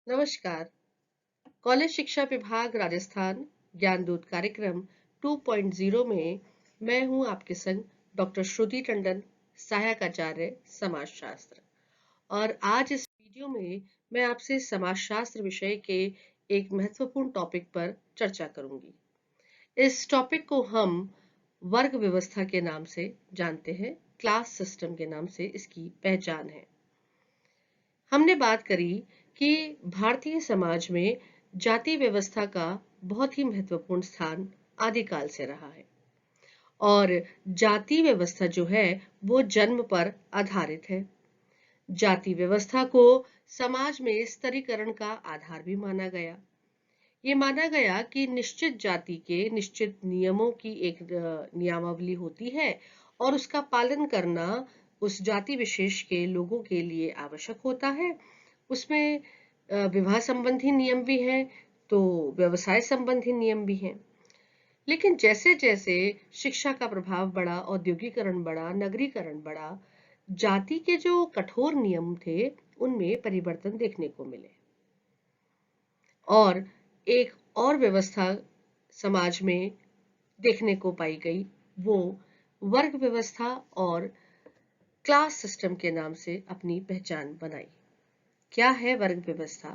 नमस्कार। कॉलेज शिक्षा विभाग राजस्थान ज्ञानदूत कार्यक्रम 2.0 में मैं हूं आपके संग डॉक्टर श्रुति टंडन, सहायक आचार्य समाजशास्त्र। और आज इस वीडियो में मैं आपसे समाजशास्त्र विषय के एक महत्वपूर्ण टॉपिक पर चर्चा करूंगी। इस टॉपिक को हम वर्ग व्यवस्था के नाम से जानते हैं, क्लास सिस्टम के नाम से इसकी पहचान है। हमने बात करी कि भारतीय समाज में जाति व्यवस्था का बहुत ही महत्वपूर्ण स्थान आदिकाल से रहा है और जाति व्यवस्था जो है वो जन्म पर आधारित है। जाति व्यवस्था को समाज में स्तरीकरण का आधार भी माना गया। ये माना गया कि निश्चित जाति के निश्चित नियमों की एक नियमावली होती है और उसका पालन करना उस जाति विशेष के लोगों के लिए आवश्यक होता है। उसमें विवाह संबंधी नियम भी हैं, तो व्यवसाय संबंधी नियम भी हैं। लेकिन जैसे जैसे शिक्षा का प्रभाव बढ़ा, औद्योगिकरण बढ़ा, नगरीकरण बढ़ा, जाति के जो कठोर नियम थे उनमें परिवर्तन देखने को मिले और एक और व्यवस्था समाज में देखने को पाई गई, वो वर्ग व्यवस्था और क्लास सिस्टम के नाम से अपनी पहचान बनाई। क्या है वर्ग व्यवस्था,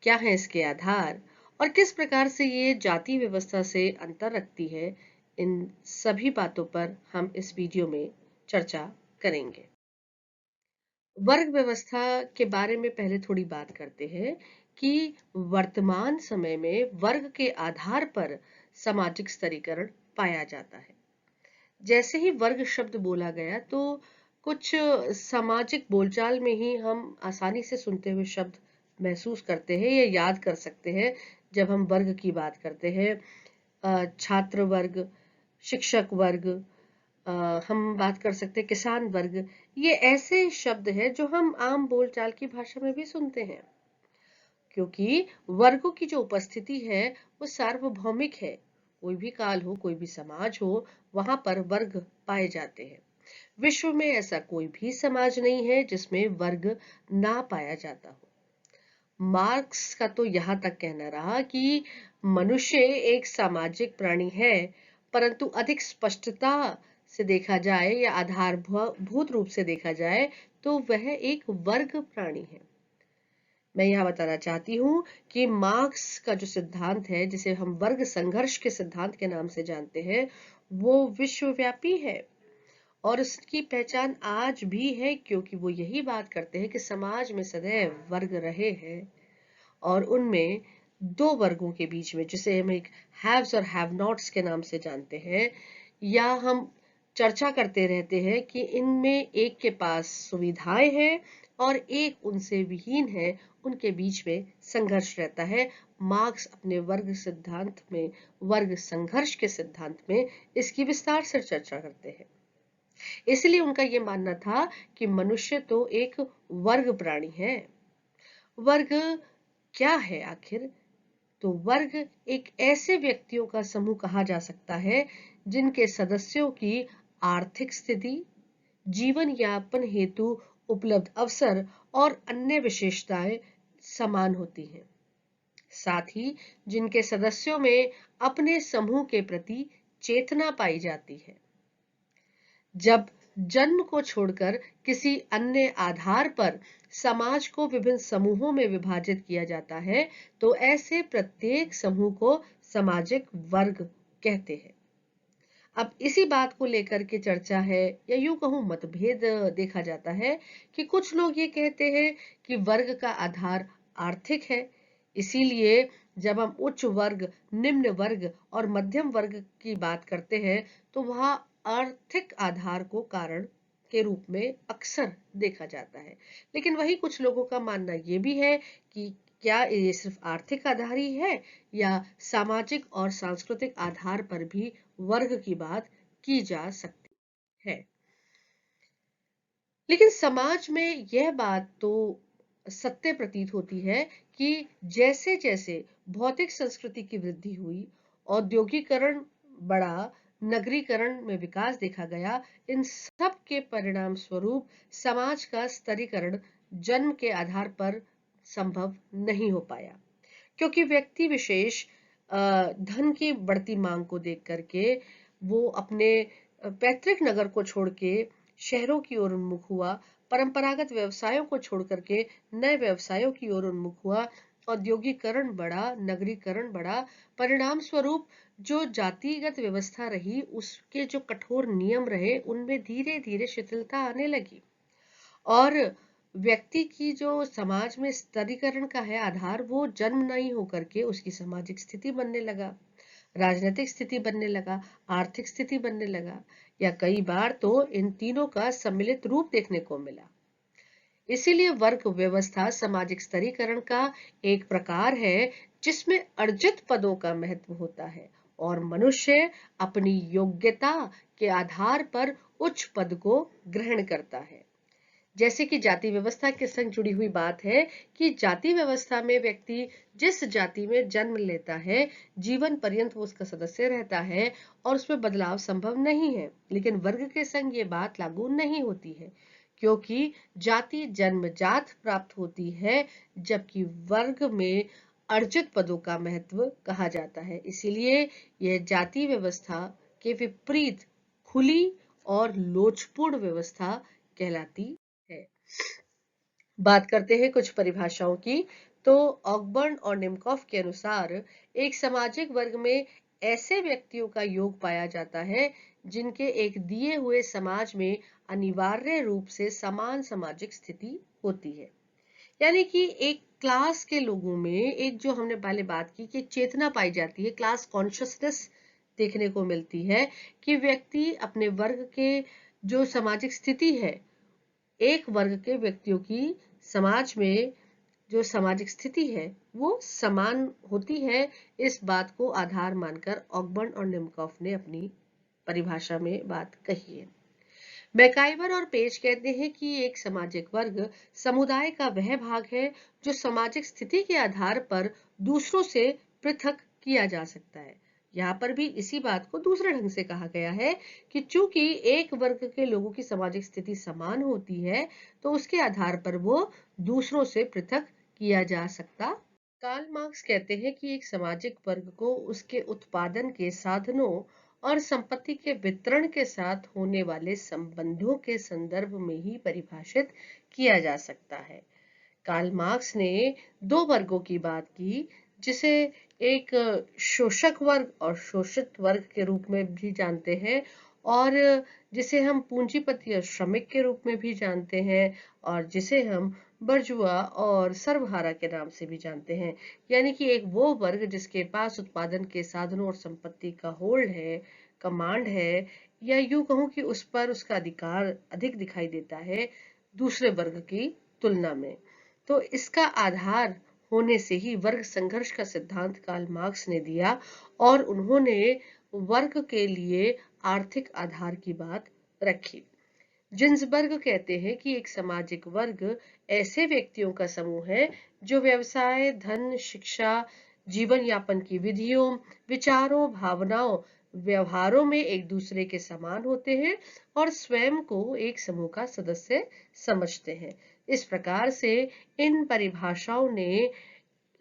क्या है इसके आधार और किस प्रकार से ये जाति व्यवस्था से अंतर रखती है, इन सभी बातों पर हम इस वीडियो में चर्चा करेंगे। वर्ग व्यवस्था के बारे में पहले थोड़ी बात करते हैं कि वर्तमान समय में वर्ग के आधार पर सामाजिक स्तरीकरण पाया जाता है। जैसे ही वर्ग शब्द बोला गया तो कुछ सामाजिक बोलचाल में ही हम आसानी से सुनते हुए शब्द महसूस करते हैं या याद कर सकते हैं। जब हम वर्ग की बात करते हैं, छात्र वर्ग, शिक्षक वर्ग, हम बात कर सकते हैं किसान वर्ग, ये ऐसे शब्द हैं जो हम आम बोलचाल की भाषा में भी सुनते हैं, क्योंकि वर्गों की जो उपस्थिति है वो सार्वभौमिक है। कोई भी काल हो, कोई भी समाज हो, वहां पर वर्ग पाए जाते हैं। विश्व में ऐसा कोई भी समाज नहीं है जिसमें वर्ग ना पाया जाता हो। मार्क्स का तो यहाँ तक कहना रहा कि मनुष्य एक सामाजिक प्राणी है, परंतु अधिक स्पष्टता से देखा जाए या आधारभूत रूप से देखा जाए तो वह एक वर्ग प्राणी है। मैं यहाँ बताना चाहती हूँ कि मार्क्स का जो सिद्धांत है, जिसे हम वर्ग संघर्ष के सिद्धांत के नाम से जानते हैं, वो विश्वव्यापी है और उसकी पहचान आज भी है, क्योंकि वो यही बात करते हैं कि समाज में सदैव वर्ग रहे हैं और उनमें दो वर्गों के बीच में, जिसे हम एक हैव्स और हैव नॉट्स के नाम से जानते हैं, या हम चर्चा करते रहते हैं कि इनमें एक के पास सुविधाएं हैं और एक उनसे विहीन है, उनके बीच में संघर्ष रहता है। मार्क्स अपने वर्ग सिद्धांत में, वर्ग संघर्ष के सिद्धांत में इसकी विस्तार से चर्चा करते हैं। इसलिए उनका यह मानना था कि मनुष्य तो एक वर्ग प्राणी है। वर्ग क्या है आखिर? तो वर्ग एक ऐसे व्यक्तियों का समूह कहा जा सकता है जिनके सदस्यों की आर्थिक स्थिति, जीवन यापन हेतु उपलब्ध अवसर और अन्य विशेषताएं समान होती हैं। साथ ही जिनके सदस्यों में अपने समूह के प्रति चेतना पाई जाती है। जब जन्म को छोड़कर किसी अन्य आधार पर समाज को विभिन्न समूहों में विभाजित किया जाता है, तो ऐसे प्रत्येक समूह को सामाजिक वर्ग कहते हैं। अब इसी बात को लेकर के चर्चा है, या यूं कहूं मतभेद देखा जाता है कि कुछ लोग ये कहते हैं कि वर्ग का आधार आर्थिक है, इसीलिए जब हम उच्च वर्ग, निम्न वर्ग और मध्यम वर्ग की बात करते हैं तो वहां आर्थिक आधार को कारण के रूप में अक्सर देखा जाता है। लेकिन वही कुछ लोगों का मानना ये भी है कि क्या ये सिर्फ आर्थिक आधार ही है या सामाजिक और सांस्कृतिक आधार पर भी वर्ग की बात की जा सकती है। लेकिन समाज में यह बात तो सत्य प्रतीत होती है कि जैसे जैसे भौतिक संस्कृति की वृद्धि हुई, औद्योगिकरण बढ़ा, नगरीकरण में विकास देखा गया, इन सब के परिणाम स्वरूप समाज का स्तरीकरण जन्म के आधार पर संभव नहीं हो पाया, क्योंकि व्यक्ति विशेष धन की बढ़ती मांग को देख करके वो अपने पैतृक नगर को छोड़ के शहरों की ओर उन्मुख हुआ, परंपरागत व्यवसायों को छोड़ करके नए व्यवसायों की ओर उन्मुख हुआ, औद्योगिकरण बढ़ा, नगरीकरण बढ़ा। परिणाम स्वरूप जो जातिगत व्यवस्था रही, उसके जो कठोर नियम रहे, उनमें धीरे धीरे शिथिलता आने लगी और व्यक्ति की जो समाज में स्तरीकरण का है आधार, वो जन्म नहीं होकर के उसकी सामाजिक स्थिति बनने लगा, राजनीतिक स्थिति बनने लगा, आर्थिक स्थिति बनने लगा, या कई बार तो इन तीनों का सम्मिलित रूप देखने को मिला। इसीलिए वर्ग व्यवस्था सामाजिक स्तरीकरण का एक प्रकार है जिसमें अर्जित पदों का महत्व होता है और मनुष्य अपनी योग्यता के आधार पर उच्च पद को ग्रहण करता है। जैसे कि जाति व्यवस्था के संग जुड़ी हुई बात है कि जाति व्यवस्था में व्यक्ति जिस जाति में जन्म लेता है, जीवन पर्यंत वो उसका सदस्य रहता है और उसमें बदलाव संभव नहीं है। लेकिन वर्ग के संग ये बात लागू नहीं होती है, क्योंकि जाति जन्मजात प्राप्त होती है, जबकि वर्ग में अर्जित पदों का महत्व कहा जाता है। इसीलिए यह जाति व्यवस्था के विपरीत खुली और लोचपूर्ण व्यवस्था कहलाती है। बात करते हैं कुछ परिभाषाओं की। तो ऑकबर्न और निमकॉफ के अनुसार एक सामाजिक वर्ग में ऐसे व्यक्तियों का योग पाया जाता है जिनके एक दिए हुए समाज में अनिवार्य रूप से समान सामाजिक स्थिति होती है। यानी कि एक क्लास के लोगों में एक, जो हमने पहले बात की कि चेतना पाई जाती है, क्लास कॉन्शियसनेस देखने को मिलती है कि व्यक्ति अपने वर्ग के जो सामाजिक स्थिति है, एक वर्ग के व्यक्तियों की समाज में जो सामाजिक स्थिति है वो समान होती है। इस बात को आधार मानकर ऑकबर्न और निमकॉफ ने अपनी परिभाषा में बात कही है। मैकाइवर और पेज कहते हैं कि एक सामाजिक वर्ग समुदाय का वह भाग है जो सामाजिक स्थिति के आधार पर दूसरों से पृथक किया जा सकता है। यहाँ पर भी इसी बात को दूसरे ढंग से कहा गया है कि चूंकि एक वर्ग के लोगों की सामाजिक स्थिति समान होती है, तो उसके आधार पर वो दूसरों से पृथक किया जा सकता। कार्ल मार्क्स कहते हैं कि एक सामाजिक वर्ग को उसके उत्पादन के साधनों और संपत्ति के वितरण के साथ होने वाले संबंधों के संदर्भ में ही परिभाषित किया जा सकता है। कार्ल मार्क्स ने दो वर्गों की बात की, जिसे एक शोषक वर्ग और शोषित वर्ग के रूप में भी जानते हैं, और जिसे हम पूंजीपति और श्रमिक के रूप में भी जानते हैं, और जिसे हम बर्जुआ और सर्वहारा के नाम से भी जानते हैं। यानी कि एक वो वर्ग जिसके पास उत्पादन के साधनों और संपत्ति का होल्ड है, कमांड है, या यूं कहूं कि उस पर उसका अधिकार अधिक दिखाई देता है दूसरे वर्ग की तुलना में। तो इसका आधार होने से ही वर्ग संघर्ष का सिद्धांत कार्ल मार्क्स ने दिया और उन्होंने वर्ग के लिए आर्थिक आधार की बात रखी। जिन्सबर्ग कहते हैं कि एक सामाजिक वर्ग ऐसे व्यक्तियों का समूह है जो व्यवसाय, धन, शिक्षा, जीवन यापन की विधियों, विचारों, भावनाओं, व्यवहारों में एक दूसरे के समान होते हैं और स्वयं को एक समूह का सदस्य समझते हैं। इस प्रकार से इन परिभाषाओं ने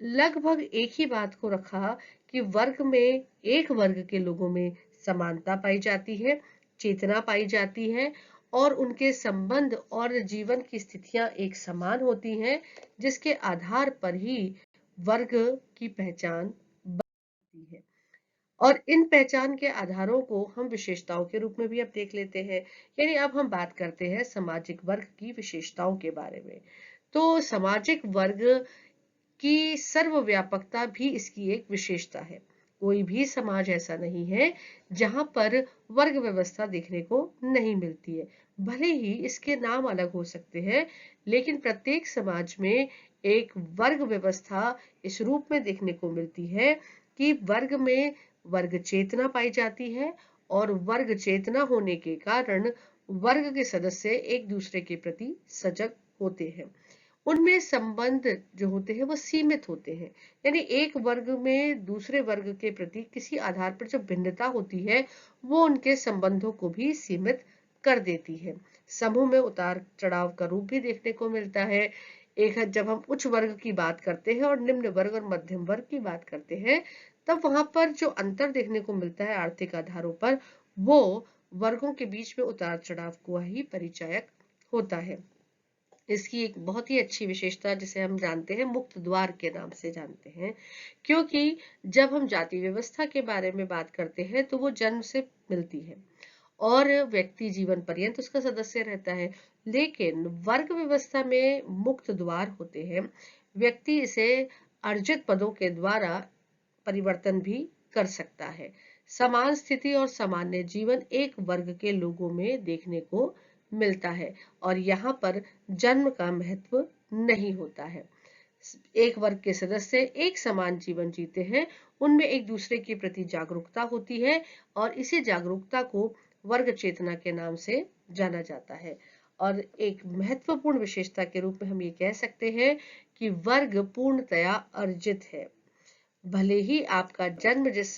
लगभग एक ही बात को रखा कि वर्ग में, एक वर्ग के लोगों में समानता पाई जाती है, चेतना पाई जाती है और उनके संबंध और जीवन की स्थितियां एक समान होती हैं, जिसके आधार पर ही वर्ग की पहचान बनती है। और इन पहचान के आधारों को हम विशेषताओं के रूप में भी अब देख लेते हैं। यानी अब हम बात करते हैं सामाजिक वर्ग की विशेषताओं के बारे में। तो सामाजिक वर्ग की सर्वव्यापकता भी इसकी एक विशेषता है। कोई भी समाज ऐसा नहीं है जहां पर वर्ग व्यवस्था देखने को नहीं मिलती है। भले ही इसके नाम अलग हो सकते हैं, लेकिन प्रत्येक समाज में एक वर्ग व्यवस्था इस रूप में देखने को मिलती है कि वर्ग में वर्ग चेतना पाई जाती है और वर्ग चेतना होने के कारण वर्ग के सदस्य एक दूसरे के प्रति सजग होते हैं। उनमें संबंध जो होते हैं वो सीमित होते हैं। यानी एक वर्ग में दूसरे वर्ग के प्रति किसी आधार पर जो भिन्नता होती है वो उनके संबंधों को भी सीमित कर देती है। समूह में उतार चढ़ाव का रूप भी देखने को मिलता है। एक है जब हम उच्च वर्ग की बात करते हैं और निम्न वर्ग और मध्यम वर्ग की बात करते हैं, तब वहां पर जो अंतर देखने को मिलता है आर्थिक आधारों पर, वो वर्गों के बीच में उतार चढ़ाव को ही परिचायक होता है। इसकी एक बहुत ही अच्छी विशेषता जिसे हम जानते हैं मुक्त द्वार के नाम से जानते हैं, क्योंकि जब हम जाति व्यवस्था के बारे में बात करते हैं तो वो जन्म से मिलती है और व्यक्ति जीवन पर्यंत उसका सदस्य रहता है। लेकिन वर्ग व्यवस्था में मुक्त द्वार होते हैं, व्यक्ति इसे अर्जित पदों के द्वारा परिवर्तन भी कर सकता है। समान स्थिति और सामान्य जीवन एक वर्ग के लोगों में देखने को मिलता है और यहाँ पर जन्म का महत्व नहीं होता है। एक वर्ग के सदस्य एक समान जीवन जीते हैं, उनमें एक दूसरे के प्रति जागरूकता होती है और इसी जागरूकता को वर्ग चेतना के नाम से जाना जाता है। और एक महत्वपूर्ण विशेषता के रूप में हम ये कह सकते हैं कि वर्ग पूर्णतया अर्जित है। भले ही आपका जन्म जिस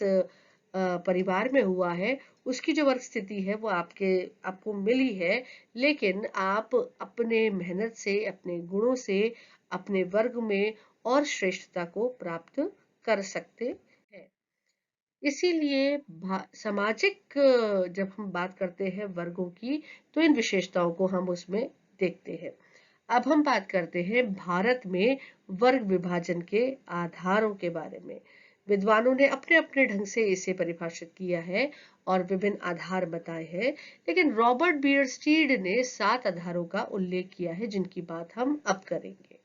परिवार में हुआ है उसकी जो वर्ग स्थिति है वो आपको मिली है, लेकिन आप अपने मेहनत से, अपने गुणों से अपने वर्ग में और श्रेष्ठता को प्राप्त कर सकते हैं। इसीलिए सामाजिक जब हम बात करते हैं वर्गों की, तो इन विशेषताओं को हम उसमें देखते हैं। अब हम बात करते हैं भारत में वर्ग विभाजन के आधारों के बारे में। विद्वानों ने अपने अपने ढंग से इसे परिभाषित किया है और विभिन्न आधार बताए हैं, लेकिन रॉबर्ट बियरस्टीड ने 7 आधारों का उल्लेख किया है जिनकी बात हम अब करेंगे।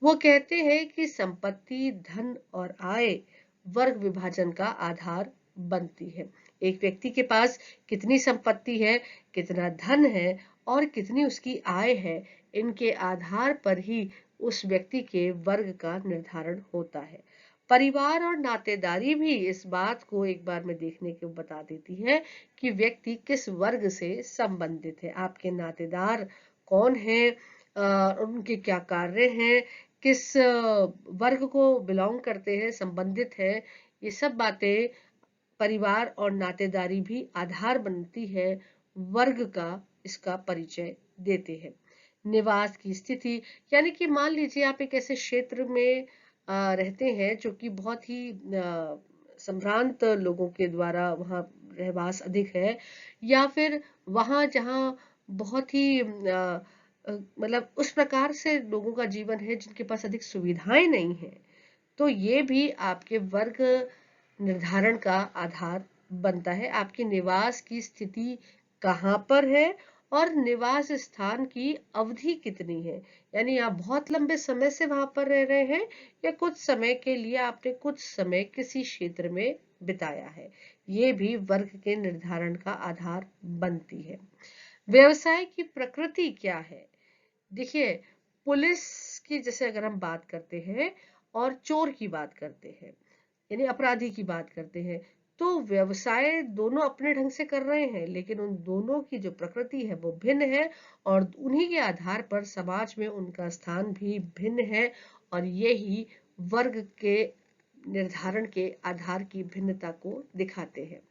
वो कहते हैं कि संपत्ति, धन और आय वर्ग विभाजन का आधार बनती है। एक व्यक्ति के पास कितनी संपत्ति है, कितना धन है और कितनी उसकी आय है, इनके आधार पर ही उस व्यक्ति के वर्ग का निर्धारण होता है। परिवार और नातेदारी भी इस बात को एक बार में देखने को बता देती है कि व्यक्ति किस वर्ग से संबंधित है। आपके नातेदार कौन है, उनके क्या कार्य हैं, किस वर्ग को बिलोंग करते हैं, संबंधित है, ये सब बातें परिवार और नातेदारी भी आधार बनती है वर्ग का, इसका परिचय देते हैं। निवास की स्थिति, यानी कि मान लीजिए आप एक ऐसे क्षेत्र में रहते हैं जो कि बहुत ही संभ्रांत लोगों के द्वारा वहाँ रहवास अधिक है, या फिर वहाँ जहाँ बहुत ही मतलब उस प्रकार से लोगों का जीवन है जिनके पास अधिक सुविधाएं नहीं है, तो ये भी आपके वर्ग निर्धारण का आधार बनता है। आपकी निवास की स्थिति कहाँ पर है और निवास स्थान की अवधि कितनी है, यानी आप बहुत लंबे समय से वहां पर रह रहे हैं या कुछ समय के लिए आपने कुछ समय किसी क्षेत्र में बिताया है, ये भी वर्ग के निर्धारण का आधार बनती है। व्यवसाय की प्रकृति क्या है? देखिए, पुलिस की जैसे अगर हम बात करते हैं और चोर की बात करते हैं, यानी अपराधी की बात करते हैं, तो व्यवसाय दोनों अपने ढंग से कर रहे हैं, लेकिन उन दोनों की जो प्रकृति है वो भिन्न है और उन्हीं के आधार पर समाज में उनका स्थान भी भिन्न है और यही वर्ग के निर्धारण के आधार की भिन्नता को दिखाते हैं।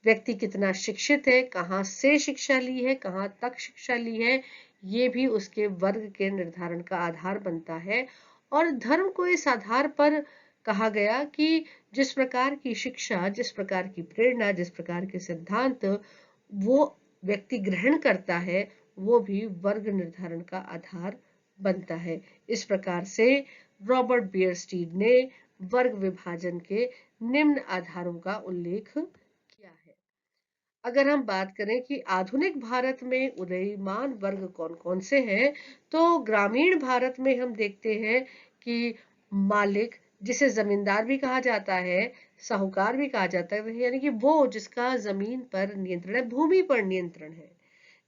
व्यक्ति कितना शिक्षित है, कहाँ से शिक्षा ली है, कहाँ तक शिक्षा ली है, ये भी उसके वर्ग के निर्धारण का आधार बनता है। और धर्म को इस आधार पर कहा गया कि जिस प्रकार की शिक्षा, जिस प्रकार की प्रेरणा, जिस प्रकार के सिद्धांत वो व्यक्ति ग्रहण करता है, वो भी वर्ग निर्धारण का आधार बनता है। इस प्रकार से रॉबर्ट बियरस्टीड ने वर्ग विभाजन के निम्न आधारों का उल्लेख किया है। अगर हम बात करें कि आधुनिक भारत में उदीयमान वर्ग कौन कौन से हैं, तो ग्रामीण भारत में हम देखते हैं कि मालिक, जिसे जमींदार भी कहा जाता है, साहूकार भी कहा जाता है, यानी कि वो जिसका जमीन पर नियंत्रण है, भूमि पर नियंत्रण है,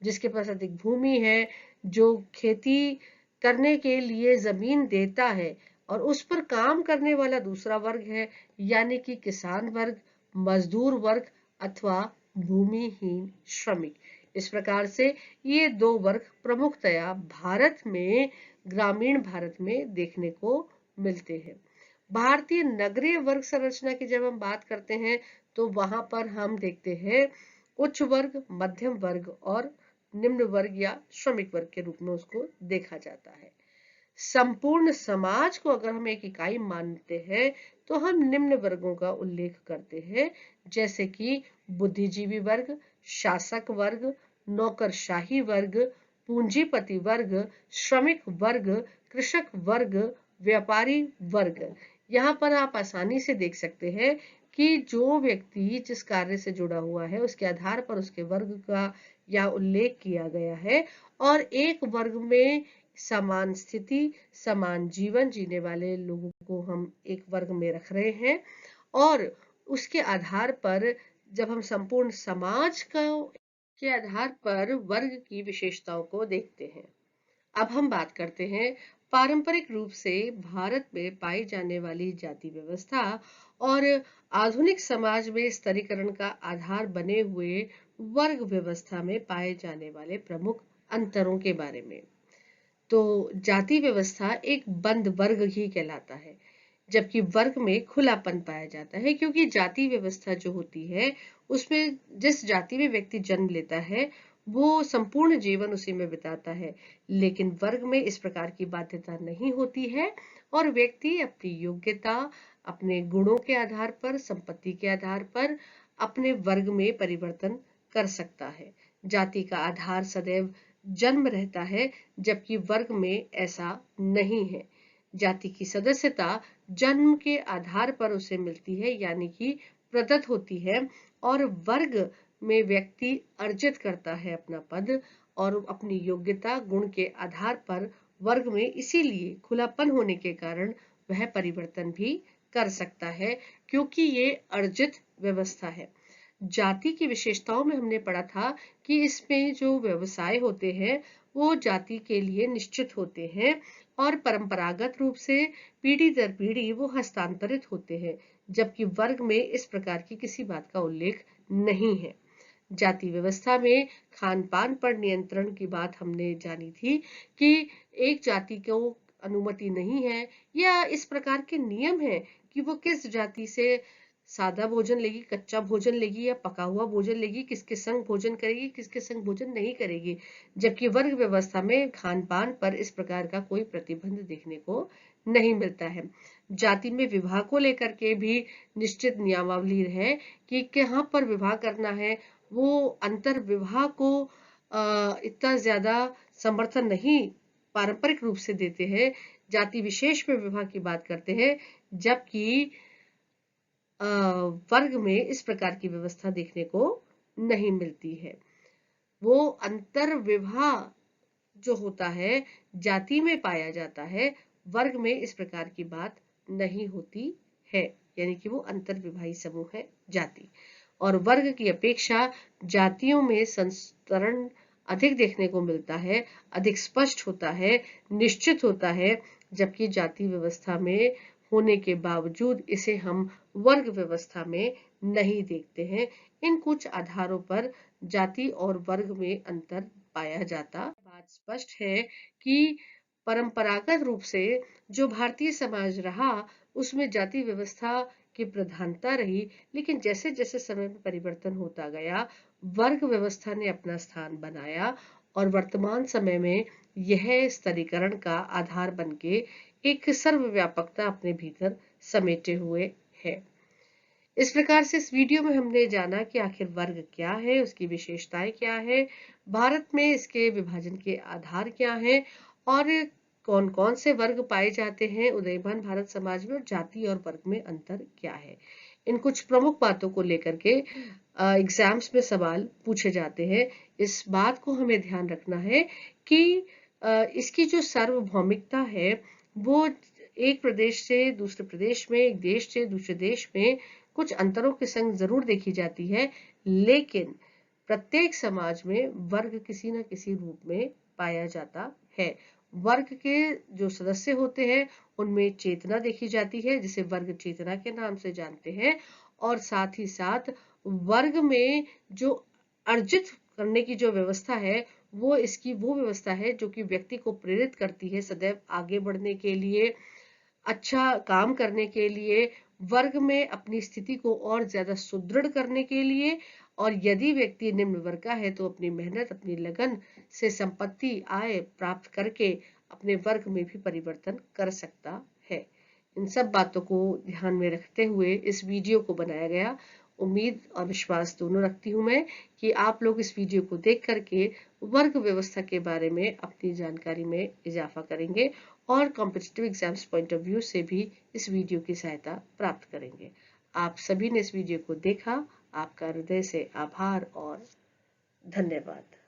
जिसके पास अधिक भूमि है, जो खेती करने के लिए जमीन देता है और उस पर काम करने वाला दूसरा वर्ग है, यानी कि किसान वर्ग, मजदूर वर्ग अथवा भूमिहीन श्रमिक। इस प्रकार से ये दो वर्ग प्रमुखतया भारत में, ग्रामीण भारत में देखने को मिलते हैं। भारतीय नगरीय वर्ग संरचना की जब हम बात करते हैं तो वहां पर हम देखते हैं उच्च वर्ग, मध्यम वर्ग और निम्न वर्ग या श्रमिक वर्ग के रूप में उसको देखा जाता है। संपूर्ण समाज को अगर हम एक इकाई मानते हैं तो हम निम्न वर्गों का उल्लेख करते हैं, जैसे कि बुद्धिजीवी वर्ग, शासक वर्ग, नौकरशाही वर्ग, पूंजीपति वर्ग, श्रमिक वर्ग, कृषक वर्ग, व्यापारी वर्ग। यहाँ पर आप आसानी से देख सकते हैं कि जो व्यक्ति जिस कार्य से जुड़ा हुआ है उसके आधार पर उसके वर्ग का यहाँ उल्लेख किया गया है, और एक वर्ग में समान स्थिति, समान जीवन जीने वाले लोगों को हम एक वर्ग में रख रहे हैं, और उसके आधार पर जब हम संपूर्ण समाज के आधार पर वर्ग की विशेषताओं को देखते हैं। अब हम बात करते हैं पारंपरिक रूप से भारत में पाई जाने वाली जाति व्यवस्था और आधुनिक समाज में स्तरीकरण का आधार बने हुए वर्ग व्यवस्था में पाए जाने वाले प्रमुख अंतरों के बारे में। तो जाति व्यवस्था एक बंद वर्ग ही कहलाता है, जबकि वर्ग में खुलापन पाया जाता है, क्योंकि जाति व्यवस्था जो होती है उसमें जिस जाति में व्यक्ति जन्म लेता है वो संपूर्ण जीवन उसी में बिताता है, लेकिन वर्ग में इस प्रकार की बाध्यता नहीं होती है और व्यक्ति अपनी योग्यता, अपने गुणों के आधार पर, संपत्ति के आधार पर अपने वर्ग में परिवर्तन कर सकता है। जाति का आधार सदैव जन्म रहता है, जबकि वर्ग में ऐसा नहीं है। जाति की सदस्यता जन्म के आधार पर उसे मिलती है, यानी कि प्रदत्त होती है, और वर्ग में व्यक्ति अर्जित करता है अपना पद और अपनी योग्यता गुण के आधार पर वर्ग में, इसीलिए खुलापन होने के कारण वह परिवर्तन भी कर सकता है, क्योंकि ये अर्जित व्यवस्था है। जाति की विशेषताओं में हमने पढ़ा था कि इसमें जो व्यवसाय होते हैं वो जाति के लिए निश्चित होते हैं और परंपरागत रूप से पीढ़ी दर पीढ़ी वो हस्तांतरित होते हैं, जबकि वर्ग में इस प्रकार की किसी बात का उल्लेख नहीं है। जाति व्यवस्था में खान पान पर नियंत्रण की बात हमने जानी थी कि एक जाति को अनुमति नहीं है या इस प्रकार के नियम है कि वो किस जाति से सादा भोजन लेगी, कच्चा भोजन लेगी या पका हुआ भोजन लेगी, किसके संग भोजन करेगी, किसके संग भोजन नहीं करेगी, जबकि वर्ग व्यवस्था में खान पान पर इस प्रकार का कोई प्रतिबंध देखने को नहीं मिलता है। जाति में विवाह को लेकर के भी निश्चित नियमावली है कि कहाँ पर विवाह करना है। वो अंतर विवाह को इतना ज्यादा समर्थन नहीं पारंपरिक रूप से देते हैं, जाति विशेष में विवाह की बात करते हैं, जबकि वर्ग में इस प्रकार की व्यवस्था देखने को नहीं मिलती है। वो अंतर विवाह जो होता है जाति में पाया जाता है, वर्ग में इस प्रकार की बात नहीं होती है, यानी कि वो अंतर विवाही समूह है जाति। और वर्ग की अपेक्षा जातियों में संस्तरण अधिक देखने को मिलता है, अधिक स्पष्ट होता है, निश्चित होता है, जबकि जाति व्यवस्था में होने के बावजूद इसे हम वर्ग व्यवस्था में नहीं देखते हैं। इन कुछ आधारों पर जाति और वर्ग में अंतर पाया जाता। बात स्पष्ट है कि परंपरागत रूप से जो भारतीय समाज रहा उसमें जाति व्यवस्था की प्रधानता रही, लेकिन जैसे जैसे समय में परिवर्तन होता गया वर्ग व्यवस्था ने अपना स्थान बनाया और वर्तमान समय में यह स्तरीकरण का आधार बनके एक सर्वव्यापकता अपने भीतर समेटे हुए है। इस प्रकार से इस वीडियो में हमने जाना कि आखिर वर्ग क्या है, उसकी विशेषताएं क्या है, भारत में इसके विभाजन के आधार क्या हैं और कौन कौन से वर्ग पाए जाते हैं उदयमान भारत समाज में, और जाति और वर्ग में अंतर क्या है। इन कुछ प्रमुख बातों को लेकर के एग्जाम्स में सवाल पूछे जाते हैं। इस बात को हमें ध्यान रखना है कि इसकी जो सार्वभौमिकता है वो एक प्रदेश से दूसरे प्रदेश में, एक देश से दूसरे देश में कुछ अंतरों के संग जरूर देखी जाती है, लेकिन प्रत्येक समाज में वर्ग किसी न किसी रूप में पाया जाता है। वर्ग के जो सदस्य होते हैं उनमें चेतना देखी जाती है, जिसे वर्ग चेतना के नाम से जानते हैं, और साथ ही साथ वर्ग में जो अर्जित करने की जो व्यवस्था है वो इसकी वो व्यवस्था है जो कि व्यक्ति को प्रेरित करती है सदैव आगे बढ़ने के लिए, अच्छा काम करने के लिए, वर्ग में अपनी स्थिति को और ज्यादा सुदृढ़ करने के लिए, और यदि व्यक्ति निम्न वर्ग का है तो अपनी मेहनत, अपनी लगन से संपत्ति आय प्राप्त करके अपने वर्ग में भी परिवर्तन कर सकता है। इन सब बातों को ध्यान में रखते हुए इस वीडियो को बनाया गया। उम्मीद और विश्वास दोनों रखती हूँ मैं कि आप लोग इस वीडियो को देख करके वर्ग व्यवस्था के बारे में अपनी जानकारी में इजाफा करेंगे और competitive exams point of view से भी इस वीडियो की सहायता प्राप्त करेंगे। आप सभी ने इस वीडियो को देखा, आपका हृदय से आभार और धन्यवाद।